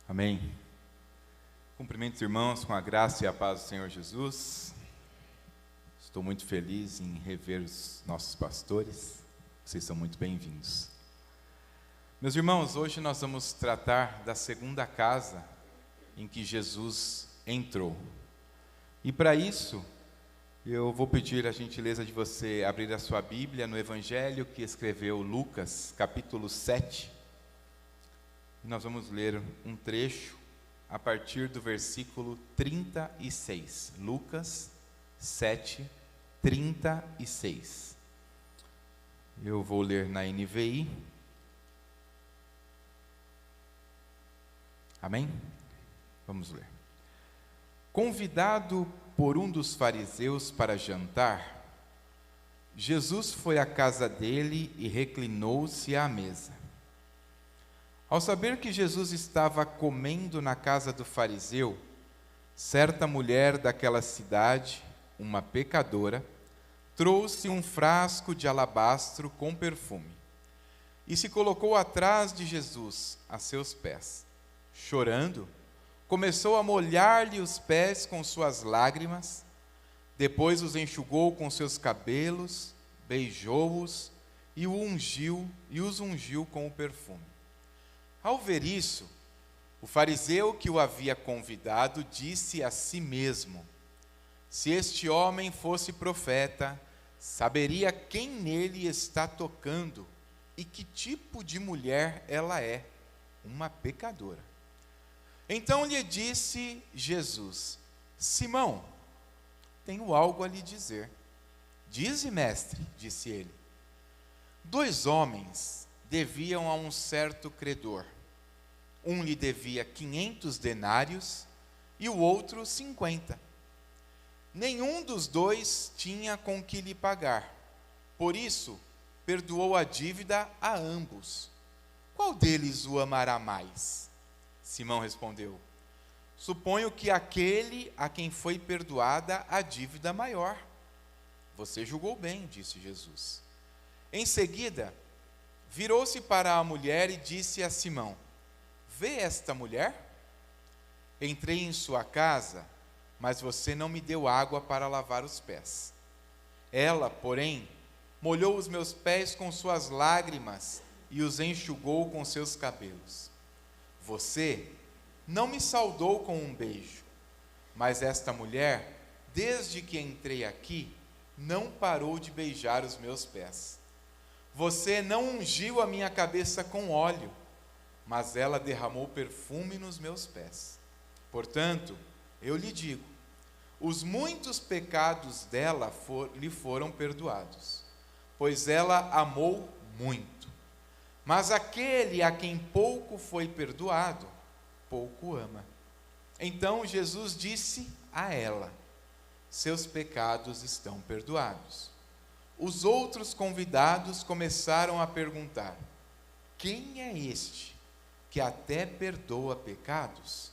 Amém. Cumprimento os irmãos com a graça e a paz do Senhor Jesus. Estou muito feliz em rever os nossos pastores. Vocês são muito bem-vindos. Meus irmãos, hoje nós vamos tratar da segunda casa em que Jesus entrou. E para isso, eu vou pedir a gentileza de você abrir a sua Bíblia no Evangelho que escreveu Lucas, capítulo 7. E nós vamos ler um trecho a partir do versículo 36. Lucas 7, 36. Eu vou ler na NVI. Amém? Vamos ler. Convidado por um dos fariseus para jantar, Jesus foi à casa dele e reclinou-se à mesa. Ao saber que Jesus estava comendo na casa do fariseu, certa mulher daquela cidade, uma pecadora, trouxe um frasco de alabastro com perfume e se colocou atrás de Jesus, a seus pés. Chorando, começou a molhar-lhe os pés com suas lágrimas, depois os enxugou com seus cabelos, beijou-os e os ungiu com o perfume. Ao ver isso, o fariseu que o havia convidado disse a si mesmo: se este homem fosse profeta, saberia quem nele está tocando e que tipo de mulher ela é, uma pecadora. Então lhe disse Jesus: Simão, tenho algo a lhe dizer. Dize, mestre, disse ele. 2 homens deviam a um certo credor. Um lhe devia 500 denários e o outro 50. Nenhum dos dois tinha com que lhe pagar. Por isso, perdoou a dívida a ambos. Qual deles o amará mais? Simão respondeu: suponho que aquele a quem foi perdoada a dívida maior. Você julgou bem, disse Jesus. Em seguida, virou-se para a mulher e disse a Simão: vê esta mulher? Entrei em sua casa, mas você não me deu água para lavar os pés. Ela, porém, molhou os meus pés com suas lágrimas e os enxugou com seus cabelos. Você não me saudou com um beijo, mas esta mulher, desde que entrei aqui, não parou de beijar os meus pés. Você não ungiu a minha cabeça com óleo, mas ela derramou perfume nos meus pés. Portanto, eu lhe digo, os muitos pecados dela lhe foram perdoados, pois ela amou muito. Mas aquele a quem pouco foi perdoado, pouco ama. Então Jesus disse a ela: seus pecados estão perdoados. Os outros convidados começaram a perguntar: quem é este que até perdoa pecados?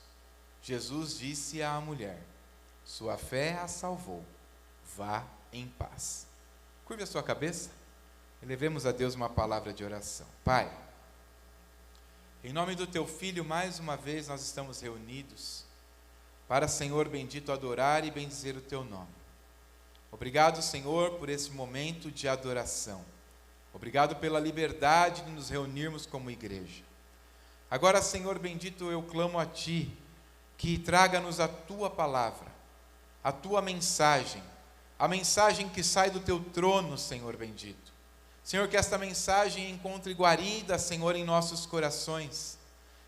Jesus disse à mulher: sua fé a salvou, vá em paz. Curve a sua cabeça, elevemos a Deus uma palavra de oração. Pai, em nome do teu Filho, mais uma vez nós estamos reunidos para, Senhor bendito, adorar e bendizer o teu nome. Obrigado, Senhor, por esse momento de adoração. Obrigado pela liberdade de nos reunirmos como igreja. Agora, Senhor bendito, eu clamo a Ti, que traga-nos a Tua palavra, a Tua mensagem, a mensagem que sai do Teu trono, Senhor bendito. Senhor, que esta mensagem encontre guarida, Senhor, em nossos corações.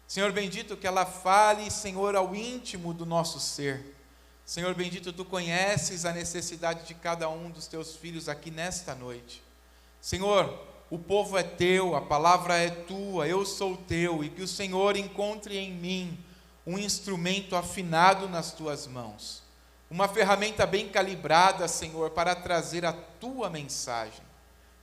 Senhor bendito, que ela fale, Senhor, ao íntimo do nosso ser. Senhor bendito, Tu conheces a necessidade de cada um dos Teus filhos aqui nesta noite. Senhor, o povo é Teu, a palavra é Tua, eu sou Teu, e que o Senhor encontre em mim um instrumento afinado nas Tuas mãos, uma ferramenta bem calibrada, Senhor, para trazer a Tua mensagem.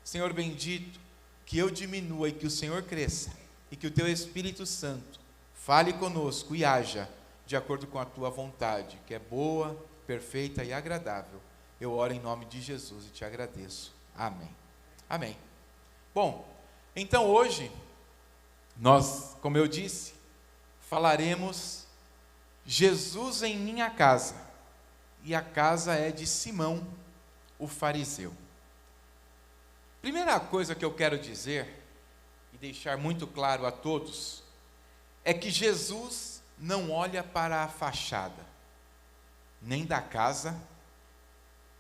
Senhor bendito, que eu diminua e que o Senhor cresça, e que o Teu Espírito Santo fale conosco e haja de acordo com a Tua vontade, que é boa, perfeita e agradável. Eu oro em nome de Jesus e Te agradeço. Amém. Amém. Bom, então hoje, nós, como eu disse, falaremos Jesus em minha casa, e a casa é de Simão, o fariseu. Primeira coisa que eu quero dizer, e deixar muito claro a todos, é que Jesus não olha para a fachada, nem da casa,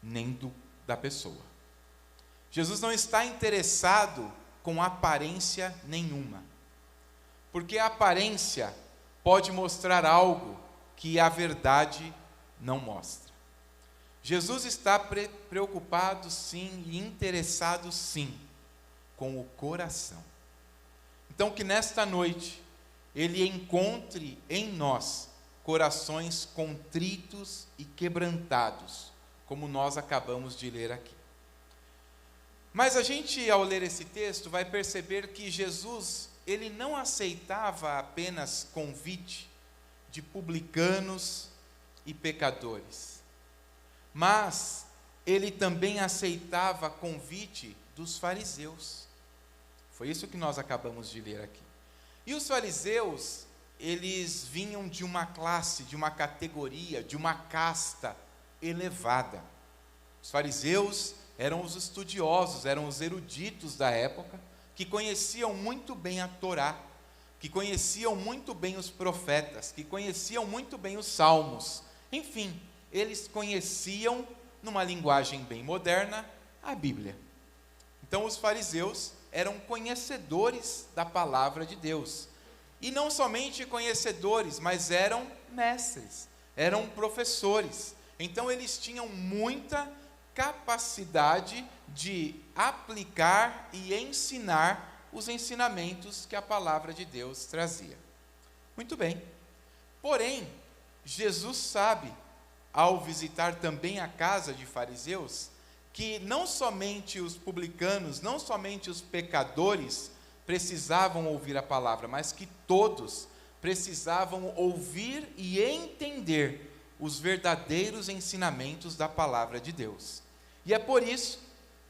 nem da pessoa. Jesus não está interessado com aparência nenhuma, porque a aparência pode mostrar algo que a verdade não mostra. Jesus está preocupado sim e interessado sim com o coração. Então que nesta noite Ele encontre em nós corações contritos e quebrantados, como nós acabamos de ler aqui. Mas a gente, ao ler esse texto, vai perceber que Jesus, Ele não aceitava apenas convite de publicanos e pecadores, mas Ele também aceitava convite dos fariseus. Foi isso que nós acabamos de ler aqui. E os fariseus, eles vinham de uma classe, de uma categoria, de uma casta elevada. Os fariseus eram os estudiosos, eram os eruditos da época, que conheciam muito bem a Torá, que conheciam muito bem os profetas, que conheciam muito bem os salmos. Enfim, eles conheciam, numa linguagem bem moderna, a Bíblia. Então os fariseus eram conhecedores da palavra de Deus. E não somente conhecedores, mas eram mestres, eram professores. Então eles tinham muita capacidade de aplicar e ensinar os ensinamentos que a palavra de Deus trazia. Muito bem. Porém, Jesus sabe, ao visitar também a casa de fariseus, que não somente os publicanos, não somente os pecadores precisavam ouvir a palavra, mas que todos precisavam ouvir e entender os verdadeiros ensinamentos da palavra de Deus. E é por isso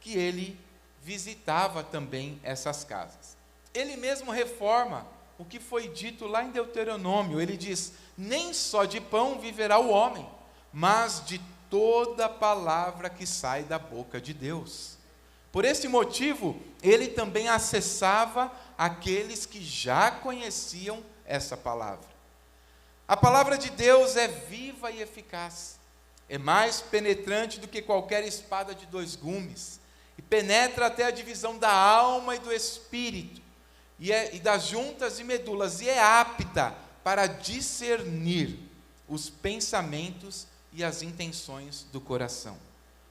que ele visitava também essas casas. Ele mesmo reforma o que foi dito lá em Deuteronômio. Ele diz: nem só de pão viverá o homem, mas de toda palavra que sai da boca de Deus. Por esse motivo, ele também acessava aqueles que já conheciam essa palavra. A palavra de Deus é viva e eficaz, é mais penetrante do que qualquer espada de 2 gumes, e penetra até a divisão da alma e do espírito, e das juntas e medulas, e é apta para discernir os pensamentos e as intenções do coração.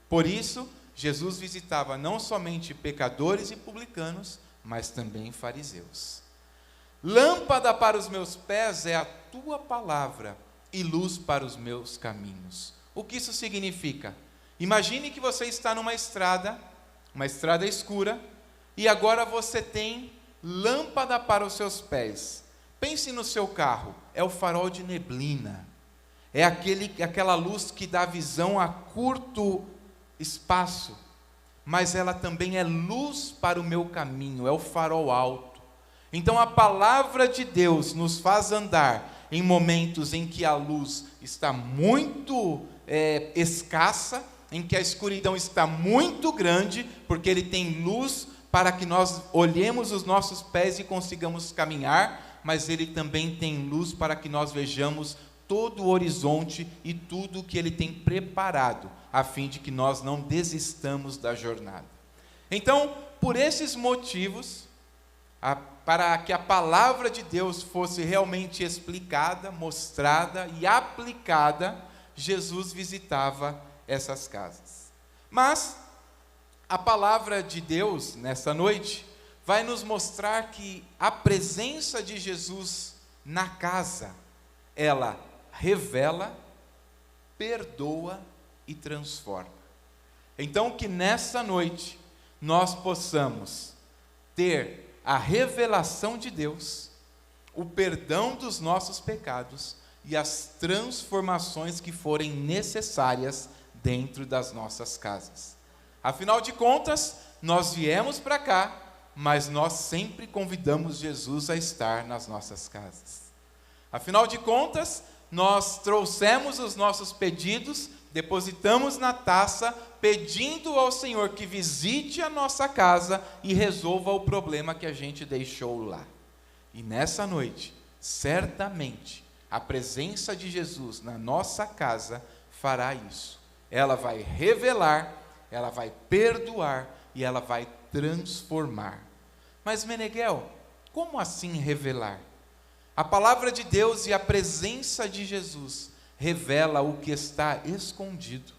Por isso, Jesus visitava não somente pecadores e publicanos, mas também fariseus. Lâmpada para os meus pés é a tua palavra e luz para os meus caminhos. O que isso significa? Imagine que você está numa estrada escura, e agora você tem lâmpada para os seus pés. Pense no seu carro, é o farol de neblina, é aquela luz que dá visão a curto espaço, mas ela também é luz para o meu caminho, é o farol alto. Então a palavra de Deus nos faz andar em momentos em que a luz está muito escassa, em que a escuridão está muito grande, porque Ele tem luz para que nós olhemos os nossos pés e consigamos caminhar, mas Ele também tem luz para que nós vejamos todo o horizonte e tudo o que Ele tem preparado, a fim de que nós não desistamos da jornada. Então, por esses motivos, para que a palavra de Deus fosse realmente explicada, mostrada e aplicada, Jesus visitava essas casas. Mas a palavra de Deus, nessa noite, vai nos mostrar que a presença de Jesus na casa, ela revela, perdoa e transforma. Então, que nessa noite nós possamos ter a revelação de Deus, o perdão dos nossos pecados e as transformações que forem necessárias dentro das nossas casas. Afinal de contas, nós viemos para cá, mas nós sempre convidamos Jesus a estar nas nossas casas. Afinal de contas, nós trouxemos os nossos pedidos, depositamos na taça, pedindo ao Senhor que visite a nossa casa e resolva o problema que a gente deixou lá. E nessa noite, certamente, a presença de Jesus na nossa casa fará isso. Ela vai revelar, ela vai perdoar e ela vai transformar. Mas Meneghel, como assim revelar? A palavra de Deus e a presença de Jesus revela o que está escondido.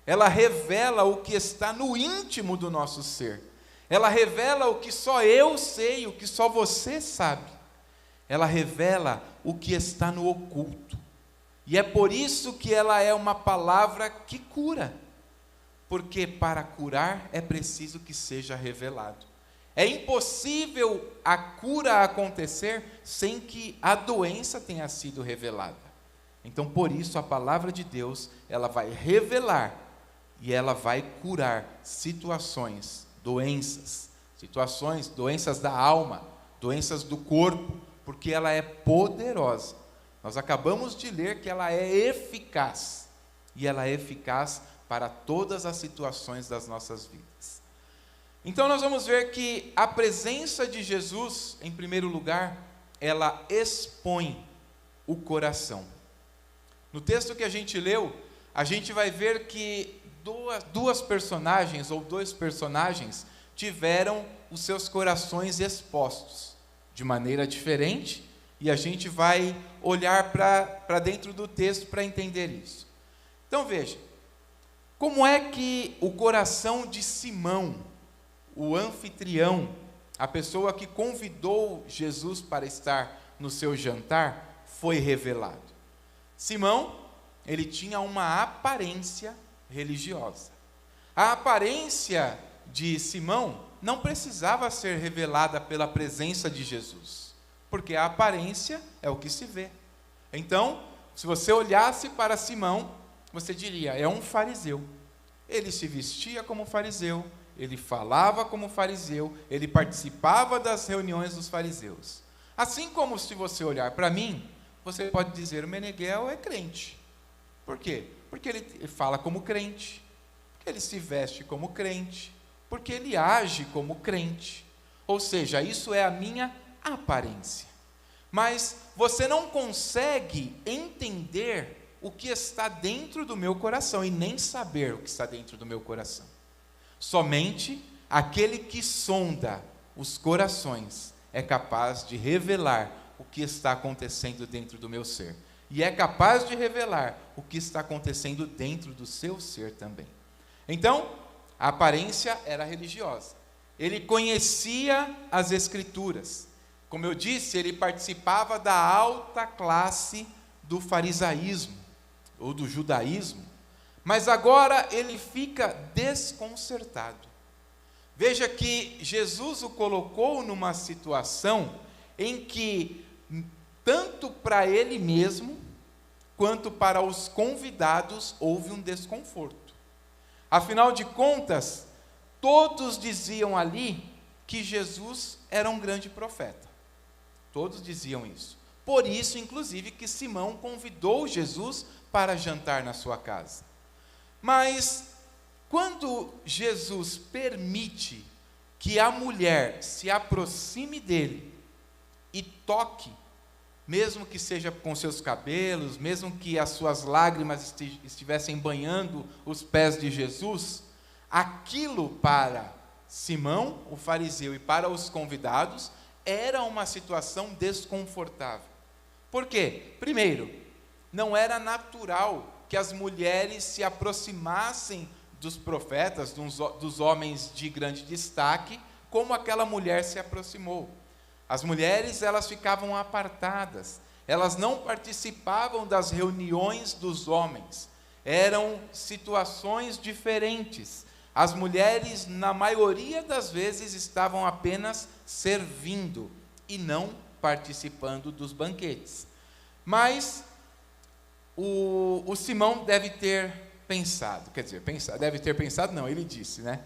Ela revela o que está no íntimo do nosso ser. Ela revela o que só eu sei, o que só você sabe. Ela revela o que está no oculto. E é por isso que ela é uma palavra que cura. Porque para curar é preciso que seja revelado. É impossível a cura acontecer sem que a doença tenha sido revelada. Então, por isso, a palavra de Deus, ela vai revelar e ela vai curar situações, doenças, doenças da alma, doenças do corpo, porque ela é poderosa. Nós acabamos de ler que ela é eficaz, e ela é eficaz para todas as situações das nossas vidas. Então nós vamos ver que a presença de Jesus, em primeiro lugar, ela expõe o coração. No texto que a gente leu, a gente vai ver que duas personagens, ou dois personagens, tiveram os seus corações expostos, de maneira diferente, e a gente vai olhar para dentro do texto para entender isso. Então veja, como é que o coração de Simão, o anfitrião, a pessoa que convidou Jesus para estar no seu jantar, foi revelado? Simão, ele tinha uma aparência religiosa. A aparência de Simão não precisava ser revelada pela presença de Jesus, porque a aparência é o que se vê. Então, se você olhasse para Simão, você diria, é um fariseu. Ele se vestia como fariseu, ele falava como fariseu, ele participava das reuniões dos fariseus. Assim como se você olhar para mim, você pode dizer, o Meneghel é crente. Por quê? Porque ele fala como crente, porque ele se veste como crente, porque ele age como crente. Ou seja, isso é a minha aparência. Mas você não consegue entender o que está dentro do meu coração e nem saber o que está dentro do meu coração. Somente aquele que sonda os corações é capaz de revelar o que está acontecendo dentro do meu ser. E é capaz de revelar o que está acontecendo dentro do seu ser também. Então, a aparência era religiosa. Ele conhecia as Escrituras. Como eu disse, ele participava da alta classe do farisaísmo, ou do judaísmo. Mas agora ele fica desconcertado. Veja que Jesus o colocou numa situação em que, tanto para ele mesmo, quanto para os convidados, houve um desconforto. Afinal de contas, todos diziam ali que Jesus era um grande profeta. Todos diziam isso. Por isso, inclusive, que Simão convidou Jesus para jantar na sua casa. Mas, quando Jesus permite que a mulher se aproxime dele e toque, mesmo que seja com seus cabelos, mesmo que as suas lágrimas estivessem banhando os pés de Jesus, aquilo para Simão, o fariseu, e para os convidados, era uma situação desconfortável. Por quê? Primeiro, não era natural que as mulheres se aproximassem dos profetas, dos homens de grande destaque, como aquela mulher se aproximou. As mulheres, elas ficavam apartadas, elas não participavam das reuniões dos homens, eram situações diferentes. As mulheres, na maioria das vezes, estavam apenas servindo e não participando dos banquetes. Mas o Simão deve ter pensado, deve ter pensado não, ele disse, né?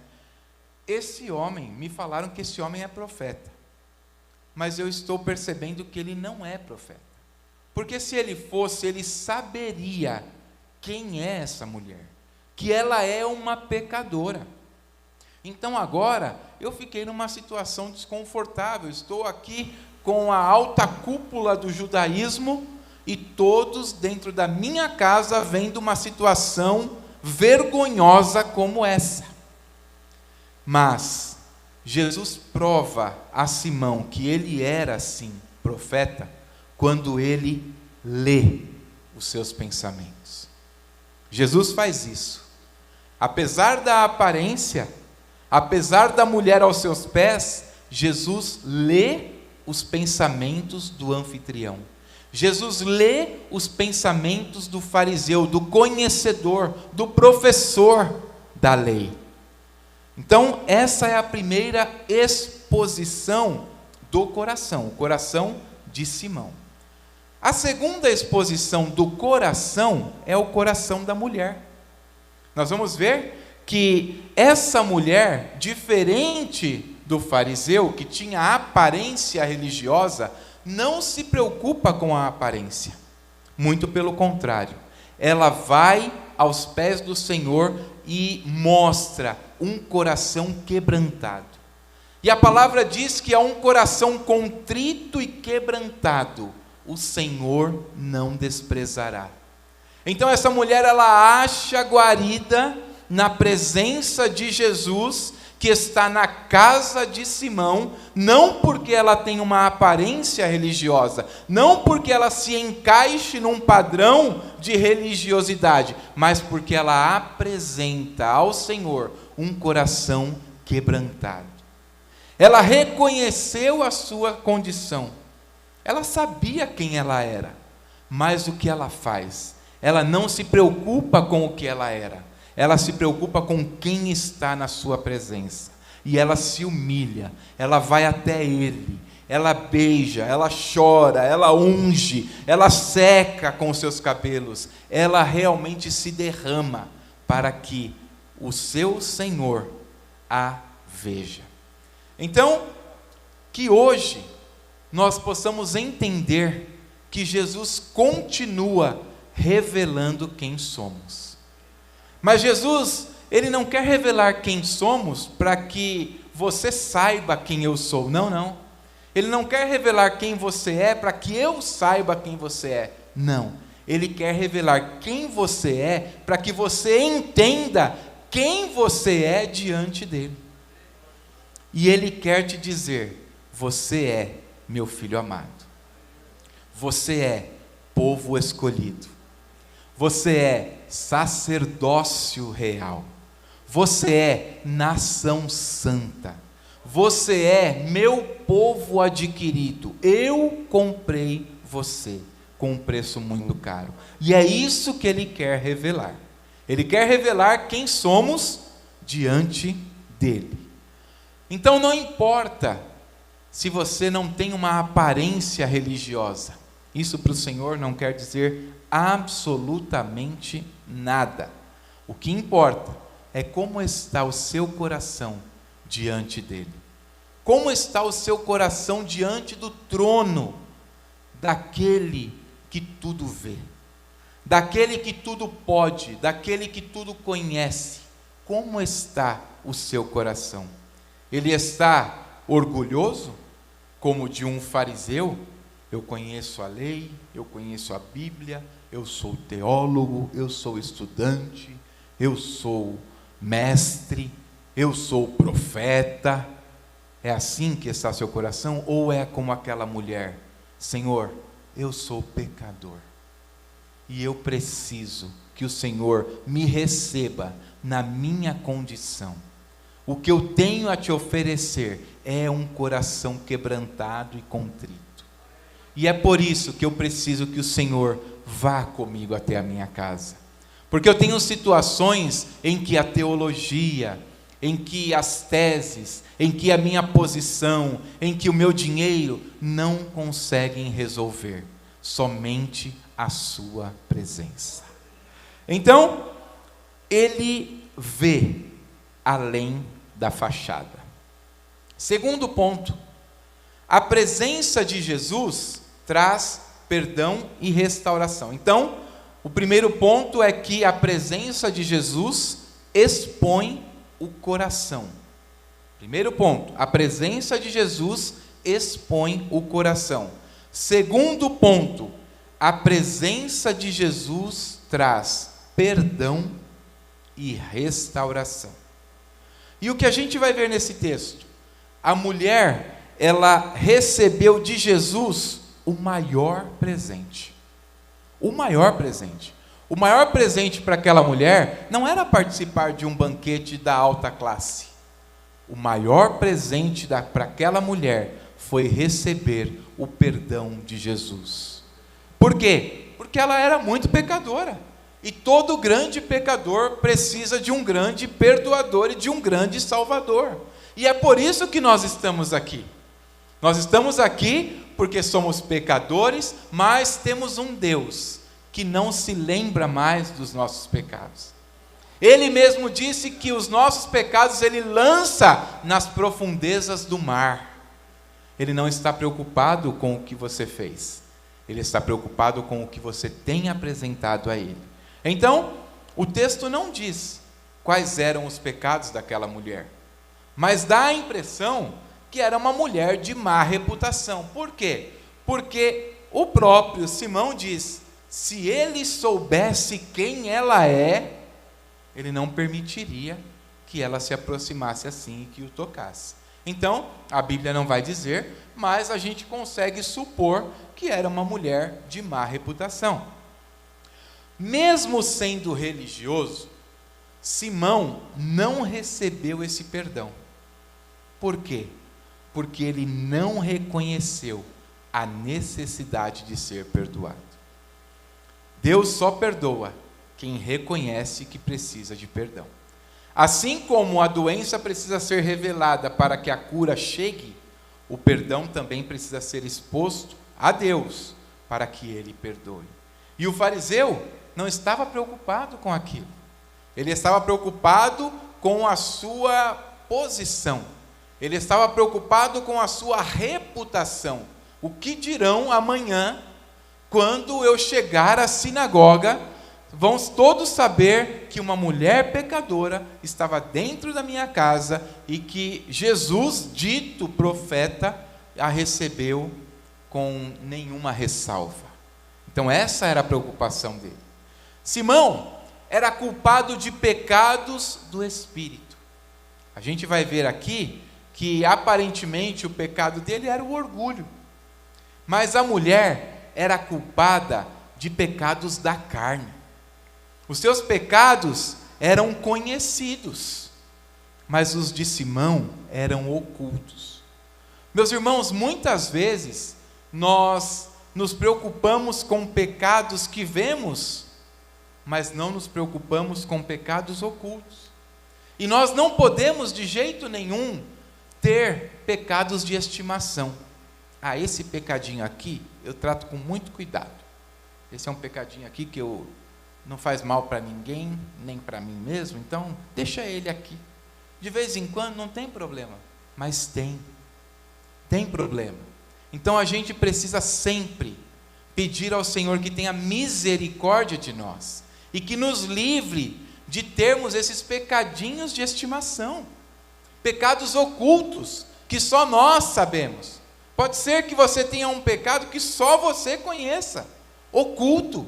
Esse homem, me falaram que esse homem é profeta, mas eu estou percebendo que ele não é profeta. Porque se ele fosse, ele saberia quem é essa mulher, que ela é uma pecadora. Então agora eu fiquei numa situação desconfortável, estou aqui com a alta cúpula do judaísmo e todos dentro da minha casa vendo uma situação vergonhosa como essa. Mas Jesus prova a Simão que ele era sim profeta quando ele lê os seus pensamentos. Jesus faz isso. Apesar da aparência, apesar da mulher aos seus pés, Jesus lê os pensamentos do anfitrião. Jesus lê os pensamentos do fariseu, do conhecedor, do professor da lei. Então, essa é a primeira exposição do coração, o coração de Simão. A segunda exposição do coração é o coração da mulher. Nós vamos ver que essa mulher, diferente do fariseu, que tinha a aparência religiosa, não se preocupa com a aparência. Muito pelo contrário. Ela vai aos pés do Senhor e mostra um coração quebrantado. E a palavra diz que há um coração contrito e quebrantado, o Senhor não desprezará. Então essa mulher, ela acha guarida na presença de Jesus, que está na casa de Simão, não porque ela tem uma aparência religiosa, não porque ela se encaixe num padrão de religiosidade, mas porque ela apresenta ao Senhor um coração quebrantado. Ela reconheceu a sua condição, ela sabia quem ela era, mas o que ela faz? Ela não se preocupa com o que ela era, ela se preocupa com quem está na sua presença, e ela se humilha, ela vai até ele, ela beija, ela chora, ela unge, ela seca com os seus cabelos, ela realmente se derrama para que o seu Senhor a veja. Então, que hoje nós possamos entender que Jesus continua revelando quem somos. Mas Jesus, ele não quer revelar quem somos para que você saiba quem eu sou. Não, não. Ele não quer revelar quem você é para que eu saiba quem você é. Não. Ele quer revelar quem você é para que você entenda quem você é diante dele. E ele quer te dizer: você é meu filho amado. Você é povo escolhido. Você é sacerdócio real. Você é nação santa. Você é meu povo adquirido. Eu comprei você com um preço muito caro. E é isso que ele quer revelar. Ele quer revelar quem somos diante dele. Então não importa se você não tem uma aparência religiosa. Isso para o Senhor não quer dizer absolutamente nada. O que importa é como está o seu coração diante dele. Como está o seu coração diante do trono daquele que tudo vê, daquele que tudo pode, daquele que tudo conhece. Como está o seu coração? Ele está orgulhoso, como de um fariseu? Eu conheço a lei, eu conheço a Bíblia, eu sou teólogo, eu sou estudante, eu sou mestre, eu sou profeta. É assim que está seu coração? Ou é como aquela mulher: Senhor, eu sou pecador e eu preciso que o Senhor me receba na minha condição. O que eu tenho a te oferecer é um coração quebrantado e contrito. E é por isso que eu preciso que o Senhor vá comigo até a minha casa. Porque eu tenho situações em que a teologia, em que as teses, em que a minha posição, em que o meu dinheiro não conseguem resolver. Somente a sua presença. Então, ele vê além da fachada. Segundo ponto, a presença de Jesus traz perdão e restauração. Então, o primeiro ponto é que a presença de Jesus expõe o coração. Primeiro ponto, a presença de Jesus expõe o coração. Segundo ponto, a presença de Jesus traz perdão e restauração. E o que a gente vai ver nesse texto? A mulher, ela recebeu de Jesus o maior presente. O maior presente. O maior presente para aquela mulher não era participar de um banquete da alta classe. O maior presente para aquela mulher foi receber o perdão de Jesus. Por quê? Porque ela era muito pecadora. E todo grande pecador precisa de um grande perdoador e de um grande salvador. E é por isso que nós estamos aqui. Nós estamos aqui porque somos pecadores, mas temos um Deus que não se lembra mais dos nossos pecados. Ele mesmo disse que os nossos pecados Ele lança nas profundezas do mar. Ele não está preocupado com o que você fez. Ele está preocupado com o que você tem apresentado a Ele. Então, o texto não diz quais eram os pecados daquela mulher, mas dá a impressão que era uma mulher de má reputação. Por quê? Porque o próprio Simão diz: se ele soubesse quem ela é, ele não permitiria que ela se aproximasse assim e que o tocasse. Então, a Bíblia não vai dizer, mas a gente consegue supor que era uma mulher de má reputação. Mesmo sendo religioso, Simão não recebeu esse perdão. Por quê? Porque ele não reconheceu a necessidade de ser perdoado. Deus só perdoa quem reconhece que precisa de perdão. Assim como a doença precisa ser revelada para que a cura chegue, o perdão também precisa ser exposto a Deus para que Ele perdoe. E o fariseu não estava preocupado com aquilo. Ele estava preocupado com a sua posição. Ele estava preocupado com a sua reputação. O que dirão amanhã, quando eu chegar à sinagoga, vão todos saber que uma mulher pecadora estava dentro da minha casa e que Jesus, dito profeta, a recebeu com nenhuma ressalva. Então essa era a preocupação dele. Simão era culpado de pecados do espírito. A gente vai ver aqui que aparentemente o pecado dele era o orgulho. Mas a mulher era culpada de pecados da carne. Os seus pecados eram conhecidos, mas os de Simão eram ocultos. Meus irmãos, muitas vezes nós nos preocupamos com pecados que vemos, mas não nos preocupamos com pecados ocultos. E nós não podemos de jeito nenhum ter pecados de estimação. Esse pecadinho aqui eu trato com muito cuidado. Esse é um pecadinho aqui que não faz mal para ninguém, nem para mim mesmo, então deixa ele aqui. De vez em quando não tem problema, mas tem problema. Então a gente precisa sempre pedir ao Senhor que tenha misericórdia de nós e que nos livre de termos esses pecadinhos de estimação, pecados ocultos que só nós sabemos. Pode ser que você tenha um pecado que só você conheça, oculto,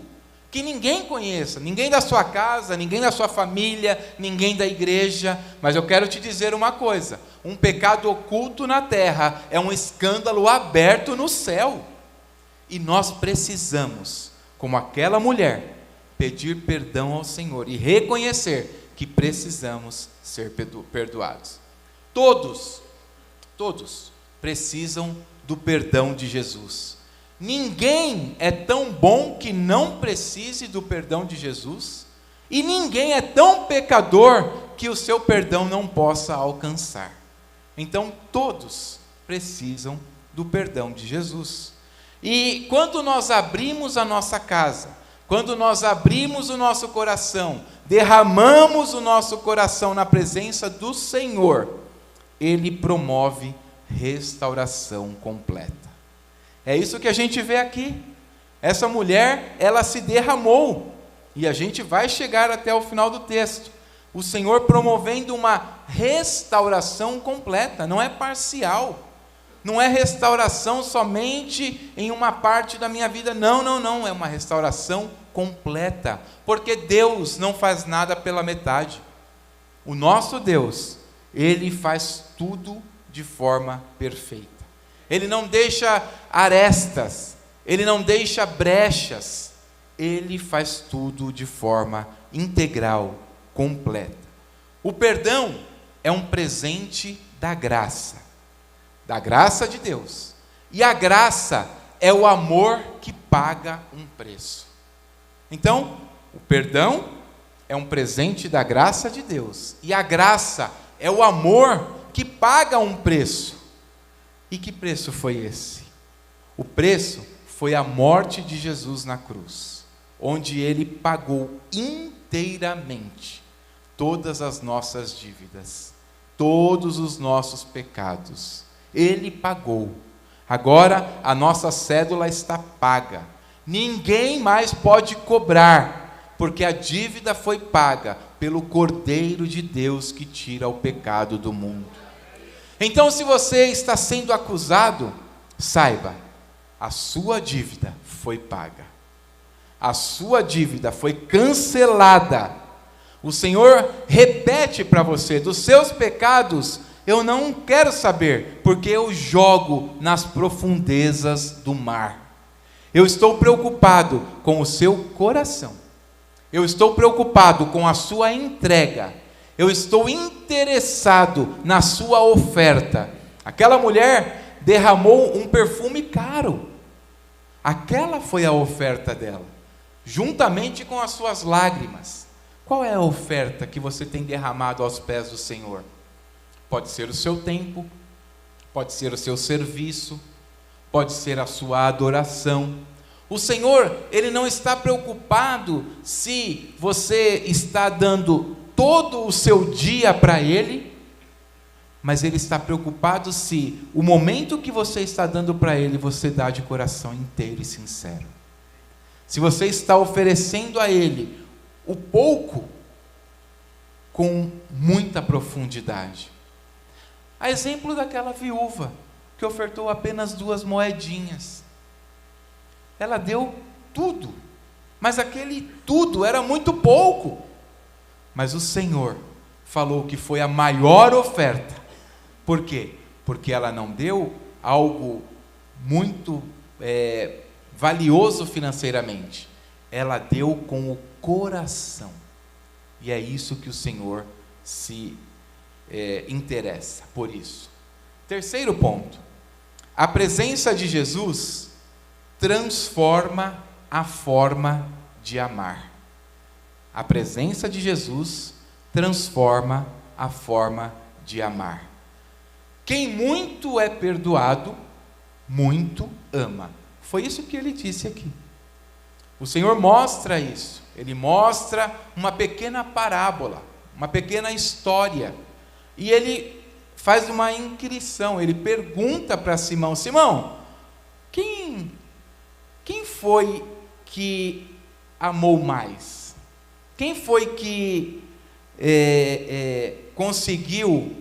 que ninguém conheça, ninguém da sua casa, ninguém da sua família, ninguém da igreja. Mas eu quero te dizer uma coisa: um pecado oculto na terra é um escândalo aberto no céu. E nós precisamos, como aquela mulher, pedir perdão ao Senhor e reconhecer que precisamos ser perdoados. Todos precisam do perdão de Jesus. Ninguém é tão bom que não precise do perdão de Jesus, e ninguém é tão pecador que o seu perdão não possa alcançar. Então todos precisam do perdão de Jesus. E quando nós abrimos a nossa casa, quando nós abrimos o nosso coração, derramamos o nosso coração na presença do Senhor, Ele promove restauração completa. É isso que a gente vê aqui. Essa mulher, ela se derramou. E a gente vai chegar até o final do texto. O Senhor promovendo uma restauração completa, não é parcial. Não é restauração somente em uma parte da minha vida. Não. É uma restauração completa. Porque Deus não faz nada pela metade. O nosso Deus, Ele faz tudo de forma perfeita. Ele não deixa arestas. Ele não deixa brechas. Ele faz tudo de forma integral, completa. O perdão é um presente da graça de Deus. E a graça é o amor que paga um preço. Então, o perdão é um presente da graça de Deus. E a graça é o amor que paga um preço. E que preço foi esse? O preço foi a morte de Jesus na cruz, onde Ele pagou inteiramente todas as nossas dívidas, todos os nossos pecados. Ele pagou. Agora a nossa cédula está paga. Ninguém mais pode cobrar, porque a dívida foi paga pelo Cordeiro de Deus que tira o pecado do mundo. Então, se você está sendo acusado, saiba, a sua dívida foi paga. A sua dívida foi cancelada. O Senhor repete para você: dos seus pecados eu não quero saber, porque eu jogo nas profundezas do mar. Eu estou preocupado com o seu coração. Eu estou preocupado com a sua entrega. Eu estou interessado na sua oferta. Aquela mulher derramou um perfume caro. Aquela foi a oferta dela, juntamente com as suas lágrimas. Qual é a oferta que você tem derramado aos pés do Senhor? Pode ser o seu tempo, pode ser o seu serviço, pode ser a sua adoração. O Senhor, Ele não está preocupado se você está dando todo o seu dia para Ele, mas Ele está preocupado se o momento que você está dando para Ele, você dá de coração inteiro e sincero. Se você está oferecendo a Ele o pouco com muita profundidade. A exemplo daquela viúva que ofertou apenas 2 moedinhas. Ela deu tudo, mas aquele tudo era muito pouco. Mas o Senhor falou que foi a maior oferta. Por quê? Porque ela não deu algo muito valioso financeiramente. Ela deu com o coração. E é isso que o Senhor se interessa por isso. Terceiro ponto: a presença de Jesus transforma a forma de amar. A presença de Jesus transforma a forma de amar. Quem muito é perdoado, muito ama. Foi isso que ele disse aqui. O Senhor mostra isso. Ele mostra uma pequena parábola, uma pequena história. E ele faz uma inquirição. Ele pergunta para Simão: Simão, quem foi que amou mais? Quem foi que conseguiu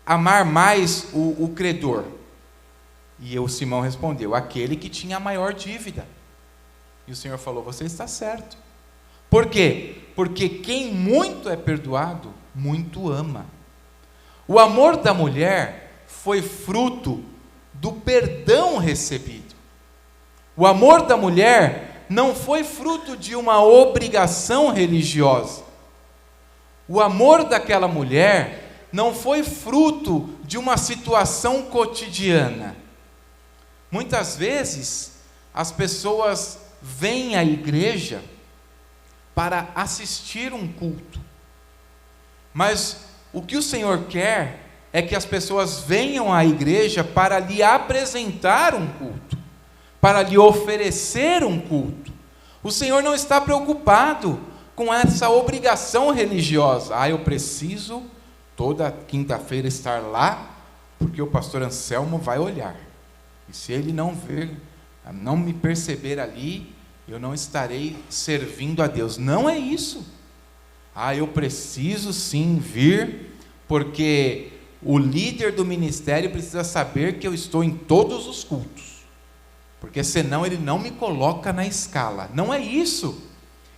amar mais o credor? E o Simão respondeu: aquele que tinha a maior dívida. E o Senhor falou: você está certo. Por quê? Porque quem muito é perdoado, muito ama. O amor da mulher foi fruto do perdão recebido. O amor da mulher não foi fruto de uma obrigação religiosa. O amor daquela mulher não foi fruto de uma situação cotidiana. Muitas vezes as pessoas vêm à igreja para assistir um culto, mas o que o Senhor quer é que as pessoas venham à igreja para lhe apresentar um culto, para lhe oferecer um culto. O Senhor não está preocupado com essa obrigação religiosa. Eu preciso toda quinta-feira estar lá, porque o pastor Anselmo vai olhar. E se ele não ver não me perceber ali, eu não estarei servindo a Deus. Não é isso. Eu preciso sim vir, porque o líder do ministério precisa saber que eu estou em todos os cultos, porque senão ele não me coloca na escala. Não é isso.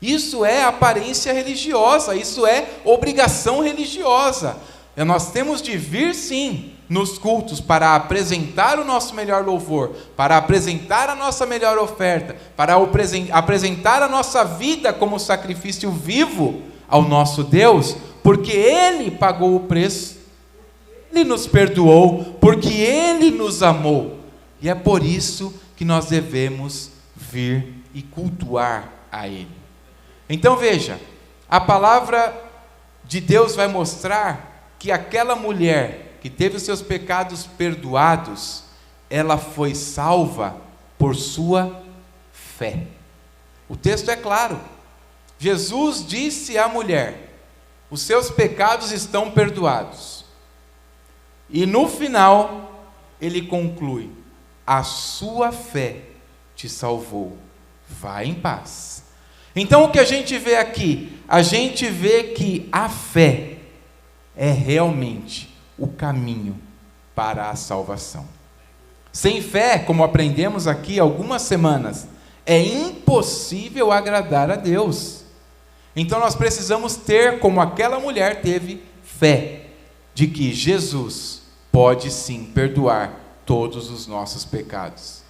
Isso é aparência religiosa, isso é obrigação religiosa. Nós temos de vir sim nos cultos para apresentar o nosso melhor louvor, para apresentar a nossa melhor oferta, para apresentar a nossa vida como sacrifício vivo ao nosso Deus, porque Ele pagou o preço, Ele nos perdoou, porque Ele nos amou, e é por isso que nós devemos vir e cultuar a Ele. Então veja, a palavra de Deus vai mostrar que aquela mulher que teve os seus pecados perdoados, ela foi salva por sua fé. O texto é claro. Jesus disse à mulher: os seus pecados estão perdoados. E no final, ele conclui: a sua fé te salvou. Vá em paz. Então o que a gente vê aqui? A gente vê que a fé é realmente o caminho para a salvação. Sem fé, como aprendemos aqui há algumas semanas, é impossível agradar a Deus. Então nós precisamos ter, como aquela mulher teve, fé de que Jesus pode sim perdoar todos os nossos pecados.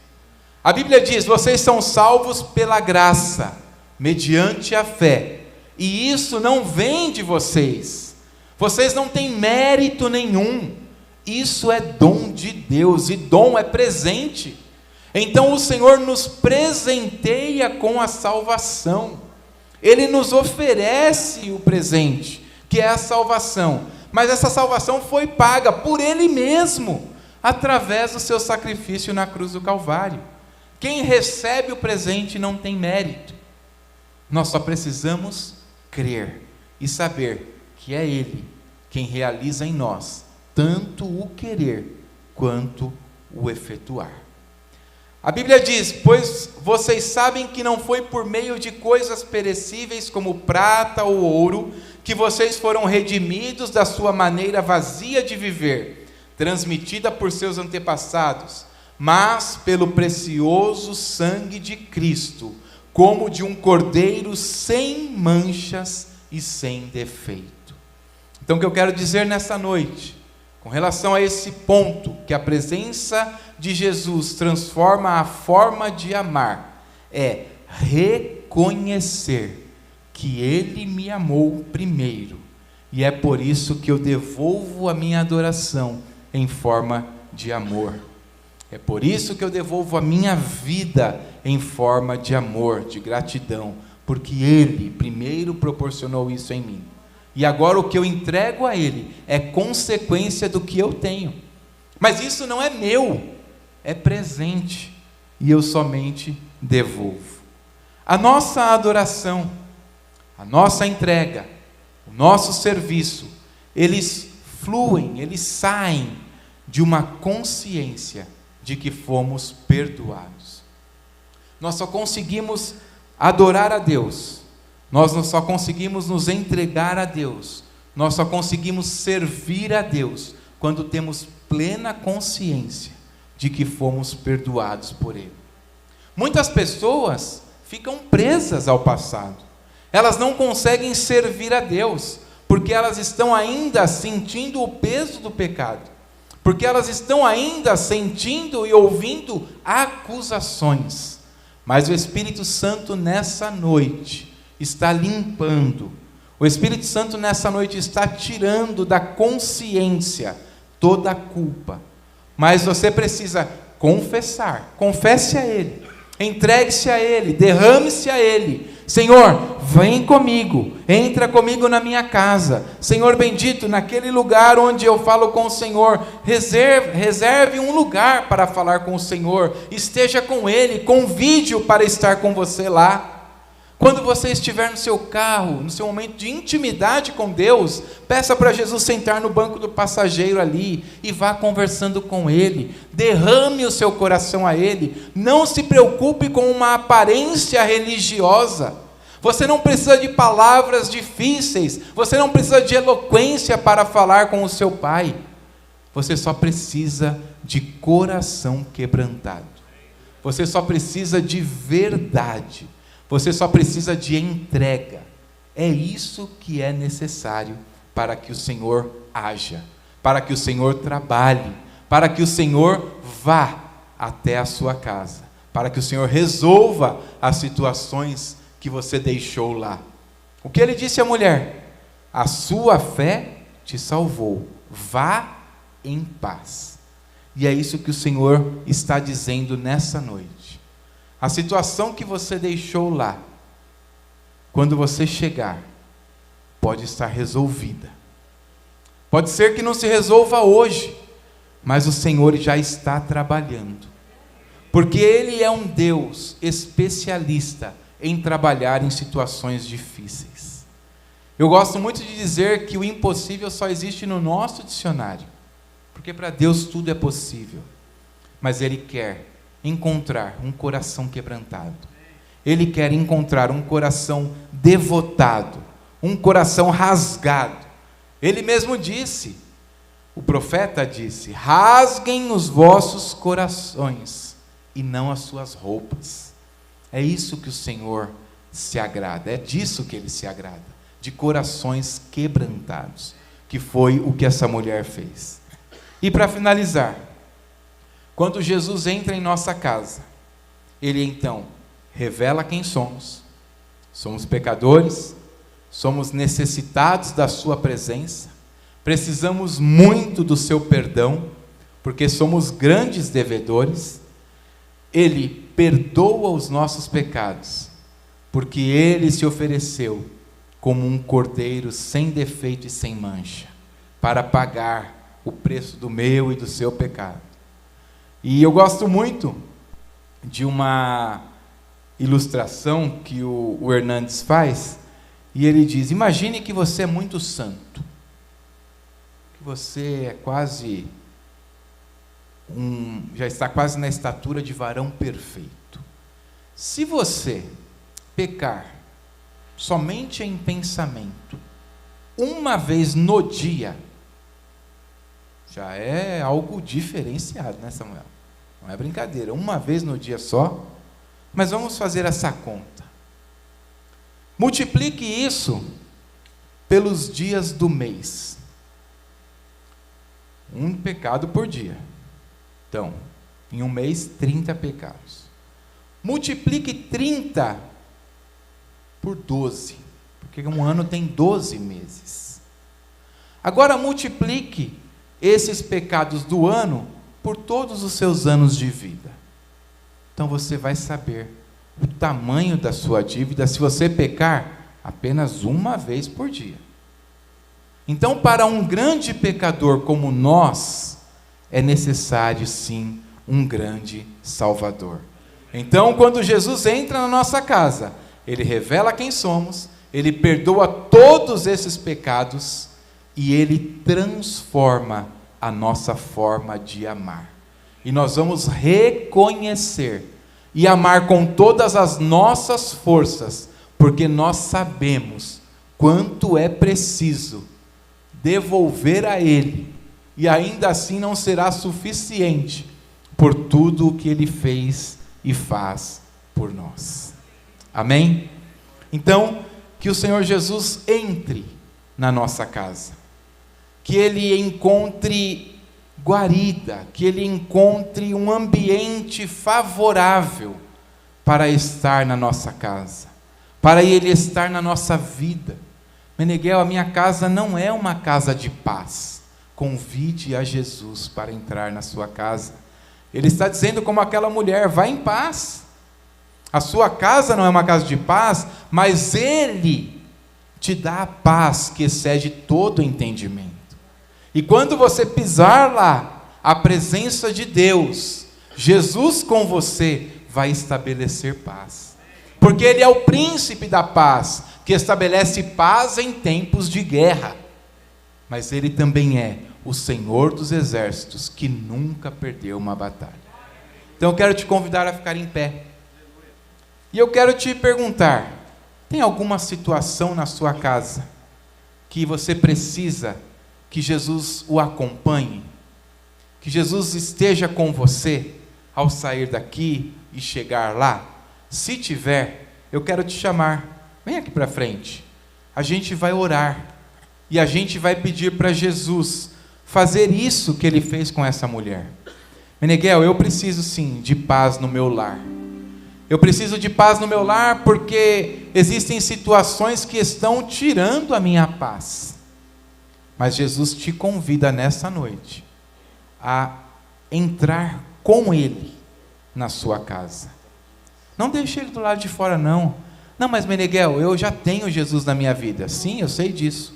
A Bíblia diz: vocês são salvos pela graça, mediante a fé, e isso não vem de vocês. Vocês não têm mérito nenhum. Isso é dom de Deus, e dom é presente. Então o Senhor nos presenteia com a salvação. Ele nos oferece o presente, que é a salvação. Mas essa salvação foi paga por Ele mesmo, através do seu sacrifício na cruz do Calvário. Quem recebe o presente não tem mérito. Nós só precisamos crer e saber que é Ele quem realiza em nós tanto o querer quanto o efetuar. A Bíblia diz: pois vocês sabem que não foi por meio de coisas perecíveis como prata ou ouro que vocês foram redimidos da sua maneira vazia de viver, transmitida por seus antepassados, mas pelo precioso sangue de Cristo, como de um cordeiro sem manchas e sem defeito. Então o que eu quero dizer nessa noite, com relação a esse ponto, que a presença de Jesus transforma a forma de amar, é reconhecer que Ele me amou primeiro, e é por isso que eu devolvo a minha adoração em forma de amor. É por isso que eu devolvo a minha vida em forma de amor, de gratidão, porque Ele primeiro proporcionou isso em mim. E agora o que eu entrego a Ele é consequência do que eu tenho. Mas isso não é meu, é presente, e eu somente devolvo. A nossa adoração, a nossa entrega, o nosso serviço, eles fluem, eles saem de uma consciência de que fomos perdoados. Nós só conseguimos adorar a Deus, nós só conseguimos nos entregar a Deus, nós só conseguimos servir a Deus quando temos plena consciência de que fomos perdoados por Ele. Muitas pessoas ficam presas ao passado, elas não conseguem servir a Deus, porque elas estão ainda sentindo o peso do pecado, porque elas estão ainda sentindo e ouvindo acusações. Mas o Espírito Santo nessa noite está limpando, o Espírito Santo nessa noite está tirando da consciência toda a culpa. Mas você precisa confessar, confesse a Ele, entregue-se a Ele, derrame-se a Ele. Senhor, vem comigo, entra comigo na minha casa. Senhor bendito, naquele lugar onde eu falo com o Senhor, reserve um lugar para falar com o Senhor, esteja com Ele, convide-o para estar com você lá. Quando você estiver no seu carro, no seu momento de intimidade com Deus, peça para Jesus sentar no banco do passageiro ali e vá conversando com Ele. Derrame o seu coração a Ele. Não se preocupe com uma aparência religiosa. Você não precisa de palavras difíceis. Você não precisa de eloquência para falar com o seu Pai. Você só precisa de coração quebrantado. Você só precisa de verdade. Você só precisa de entrega. É isso que é necessário para que o Senhor haja, para que o Senhor trabalhe, para que o Senhor vá até a sua casa, para que o Senhor resolva as situações que você deixou lá. O que ele disse à mulher? A sua fé te salvou. Vá em paz. E é isso que o Senhor está dizendo nessa noite. A situação que você deixou lá, quando você chegar, pode estar resolvida. Pode ser que não se resolva hoje, mas o Senhor já está trabalhando. Porque Ele é um Deus especialista em trabalhar em situações difíceis. Eu gosto muito de dizer que o impossível só existe no nosso dicionário. Porque para Deus tudo é possível. Mas Ele quer encontrar um coração quebrantado. Ele quer encontrar um coração devotado, um coração rasgado. Ele mesmo disse, o profeta disse: rasguem os vossos corações e não as suas roupas. É isso que o Senhor se agrada, é disso que Ele se agrada, de corações quebrantados, que foi o que essa mulher fez. E para finalizar, quando Jesus entra em nossa casa, Ele então revela quem somos. Somos pecadores, somos necessitados da sua presença, precisamos muito do seu perdão, porque somos grandes devedores. Ele perdoa os nossos pecados, porque Ele se ofereceu como um cordeiro sem defeito e sem mancha, para pagar o preço do meu e do seu pecado. E eu gosto muito de uma ilustração que o Hernandes faz, e ele diz: imagine que você é muito santo, que você é quase já está quase na estatura de varão perfeito. Se você pecar somente em pensamento, uma vez no dia, já é algo diferenciado, né, Samuel? Não é brincadeira, uma vez no dia só. Mas vamos fazer essa conta. Multiplique isso pelos dias do mês. Um pecado por dia. Então, em um mês, 30 pecados. Multiplique 30 por 12, porque um ano tem 12 meses. Agora multiplique esses pecados do ano por todos os seus anos de vida. Então você vai saber o tamanho da sua dívida se você pecar apenas uma vez por dia. Então, para um grande pecador como nós, é necessário sim um grande Salvador. Então, quando Jesus entra na nossa casa, Ele revela quem somos, Ele perdoa todos esses pecados e Ele transforma a nossa forma de amar. E nós vamos reconhecer e amar com todas as nossas forças, porque nós sabemos quanto é preciso devolver a Ele, e ainda assim não será suficiente por tudo o que Ele fez e faz por nós. Amém? Então, que o Senhor Jesus entre na nossa casa, que Ele encontre guarida, que Ele encontre um ambiente favorável para estar na nossa casa, para Ele estar na nossa vida. Meneghel, a minha casa não é uma casa de paz. Convide a Jesus para entrar na sua casa. Ele está dizendo como aquela mulher: vá em paz. A sua casa não é uma casa de paz, mas Ele te dá a paz que excede todo entendimento. E quando você pisar lá, a presença de Deus, Jesus com você, vai estabelecer paz. porque Ele é o príncipe da paz, que estabelece paz em tempos de guerra. Mas Ele também é o Senhor dos exércitos, que nunca perdeu uma batalha. Então eu quero te convidar a ficar em pé. E eu quero te perguntar: tem alguma situação na sua casa que você precisa que Jesus o acompanhe? Que Jesus esteja com você ao sair daqui e chegar lá? Se tiver, eu quero te chamar. Vem aqui para frente. A gente vai orar e a gente vai pedir para Jesus fazer isso que Ele fez com essa mulher. Meneghel, eu preciso sim de paz no meu lar. Eu preciso de paz no meu lar porque existem situações que estão tirando a minha paz. Mas Jesus te convida nessa noite a entrar com Ele na sua casa. Não deixe Ele do lado de fora, não. Não, mas Meneghel, eu já tenho Jesus na minha vida. Sim, eu sei disso.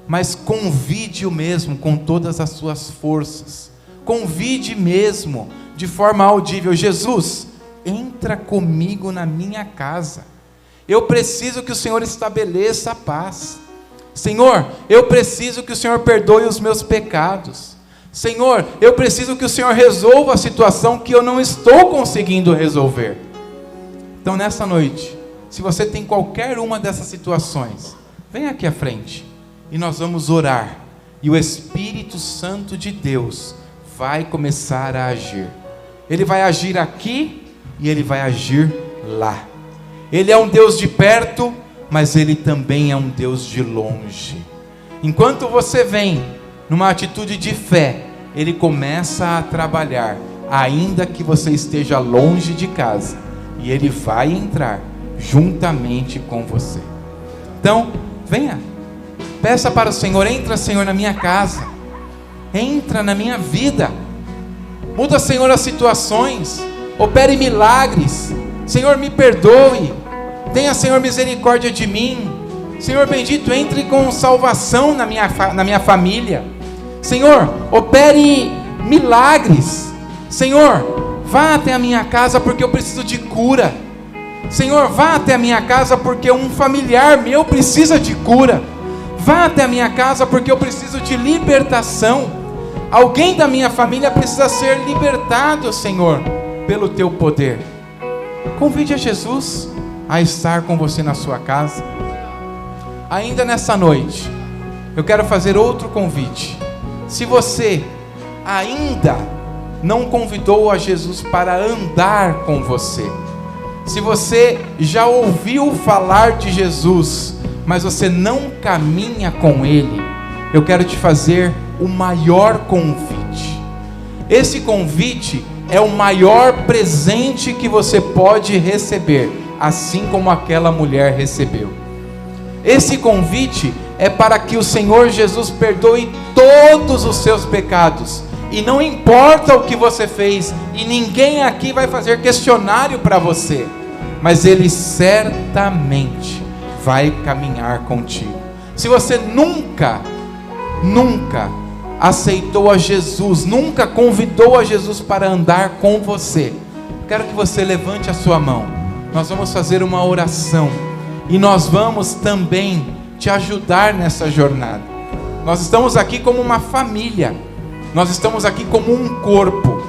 Mas convide-o mesmo com todas as suas forças. Convide mesmo, de forma audível: Jesus, entra comigo na minha casa. Eu preciso que o Senhor estabeleça a paz. Senhor, eu preciso que o Senhor perdoe os meus pecados. Senhor, eu preciso que o Senhor resolva a situação que eu não estou conseguindo resolver. Então nessa noite, se você tem qualquer uma dessas situações, vem aqui à frente e nós vamos orar. E o Espírito Santo de Deus vai começar a agir. Ele vai agir aqui e Ele vai agir lá. Ele é um Deus de perto, mas Ele também é um Deus de longe. Enquanto você vem numa atitude de fé, Ele começa a trabalhar, ainda que você esteja longe de casa, e Ele vai entrar juntamente com você. Então, venha, peça para o Senhor: entra, Senhor, na minha casa, entra na minha vida, muda, Senhor, as situações, opere milagres. Senhor, me perdoe, tenha, Senhor, misericórdia de mim. Senhor bendito, entre com salvação na minha família. Senhor, opere milagres. Senhor, vá até a minha casa porque eu preciso de cura. Senhor, vá até a minha casa porque um familiar meu precisa de cura. Vá até a minha casa porque eu preciso de libertação. Alguém da minha família precisa ser libertado, Senhor, pelo Teu poder. Convide a Jesus a estar com você na sua casa. Ainda nessa noite, eu quero fazer outro convite. Se você ainda não convidou a Jesus para andar com você, se você já ouviu falar de Jesus, mas você não caminha com Ele, eu quero te fazer o maior convite. Esse convite é o maior presente que você pode receber, assim como aquela mulher recebeu. Esse convite é para que o Senhor Jesus perdoe todos os seus pecados. E não importa o que você fez, e ninguém aqui vai fazer questionário para você, mas Ele certamente vai caminhar contigo. Se você nunca aceitou a Jesus, nunca convidou a Jesus para andar com você, quero que você levante a sua mão. Nós vamos fazer uma oração e nós vamos também te ajudar nessa jornada. Nós estamos aqui como uma família, nós estamos aqui como um corpo,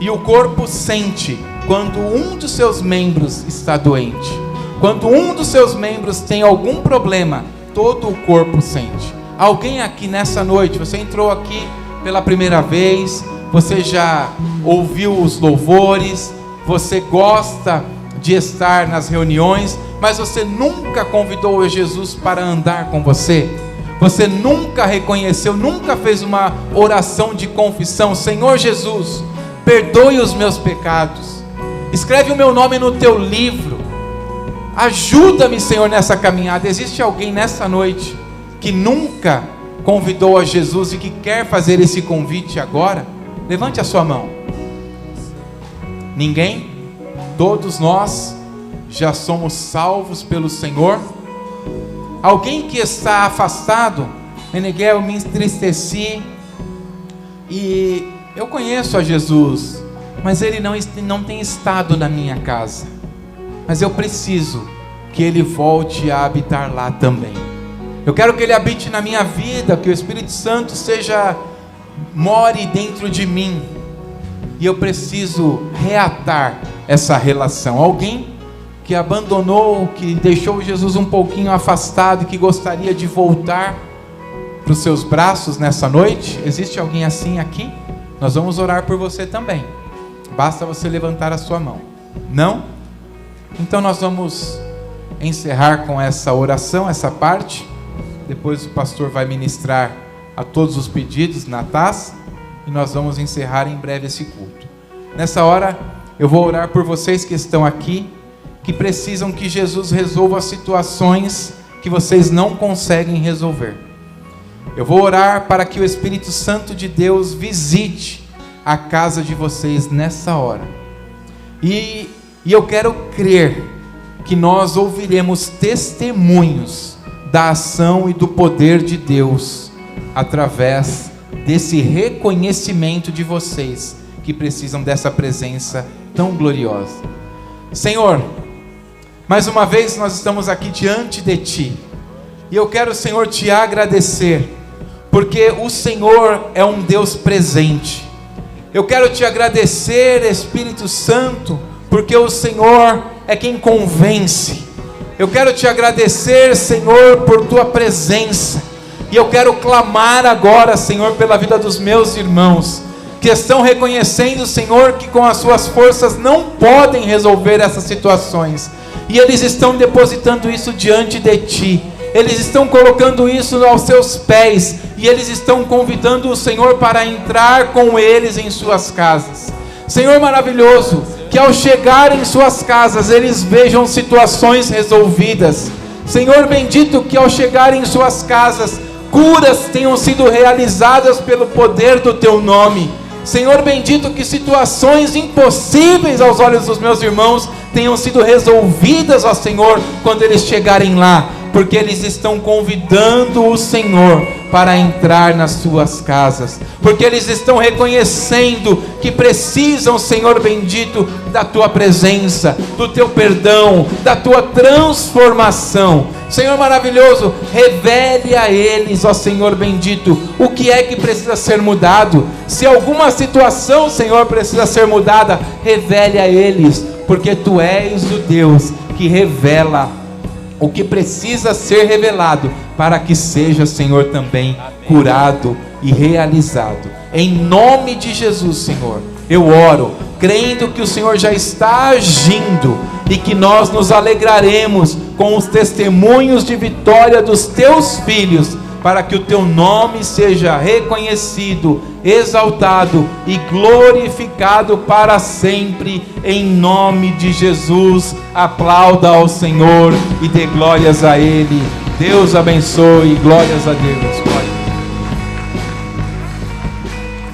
e o corpo sente quando um dos seus membros está doente. Quando um dos seus membros tem algum problema, todo o corpo sente. Alguém aqui nessa noite, você entrou aqui pela primeira vez, você já ouviu os louvores, você gosta de estar nas reuniões, mas você nunca convidou Jesus para andar com você? Você nunca reconheceu, nunca fez uma oração de confissão: Senhor Jesus, perdoe os meus pecados, escreve o meu nome no teu livro, ajuda-me, Senhor, nessa caminhada. Existe alguém nessa noite que nunca convidou a Jesus e que quer fazer esse convite agora? Levante a sua mão. Ninguém? Todos nós já somos salvos pelo Senhor. Alguém que está afastado: Meneghel, eu me entristeci e eu conheço a Jesus, mas Ele não tem estado na minha casa. mas eu preciso que Ele volte a habitar lá também. Eu quero que Ele habite na minha vida, que o Espírito Santo more dentro de mim, e eu preciso reatar essa relação. Alguém que abandonou, que deixou Jesus um pouquinho afastado e que gostaria de voltar para os seus braços nessa noite? Existe alguém assim aqui? Nós vamos orar por você também, basta você levantar a sua mão. Não? Então nós vamos encerrar com essa oração, essa parte. Depois o pastor vai ministrar a todos os pedidos na taça, e nós vamos encerrar em breve esse culto. Nessa hora eu vou orar por vocês que estão aqui, que precisam que Jesus resolva as situações que vocês não conseguem resolver. Eu vou orar para que o Espírito Santo de Deus visite a casa de vocês nessa hora, e eu quero crer que nós ouviremos testemunhos da ação e do poder de Deus, através desse reconhecimento de vocês, que precisam dessa presença tão gloriosa. Senhor, mais uma vez nós estamos aqui diante de Ti, e eu quero, Senhor, Te agradecer, porque o Senhor é um Deus presente. Eu quero Te agradecer, Espírito Santo, porque o Senhor é quem convence. Eu quero Te agradecer, Senhor, por Tua presença, e eu quero clamar agora, Senhor, pela vida dos meus irmãos, que estão reconhecendo, Senhor, que com as suas forças não podem resolver essas situações, e eles estão depositando isso diante de Ti, eles estão colocando isso aos Seus pés, e eles estão convidando o Senhor para entrar com eles em suas casas. Senhor maravilhoso, que ao chegar em suas casas, eles vejam situações resolvidas. Senhor bendito, que ao chegar em suas casas, curas tenham sido realizadas pelo poder do Teu nome. Senhor bendito, que situações impossíveis aos olhos dos meus irmãos tenham sido resolvidas, ó Senhor, quando eles chegarem lá, porque eles estão convidando o Senhor para entrar nas suas casas, porque eles estão reconhecendo que precisam, Senhor bendito, da Tua presença, do Teu perdão, da Tua transformação. Senhor maravilhoso, revele a eles, ó Senhor bendito, o que é que precisa ser mudado. Se alguma situação, Senhor, precisa ser mudada, revele a eles, porque Tu és o Deus que revela o que precisa ser revelado, para que seja, Senhor, também curado e realizado. Em nome de Jesus, Senhor, eu oro, crendo que o Senhor já está agindo, e que nós nos alegraremos com os testemunhos de vitória dos Teus filhos, para que o Teu nome seja reconhecido, exaltado e glorificado para sempre, em nome de Jesus. Aplauda ao Senhor e dê glórias a Ele. Deus abençoe, glórias a Deus.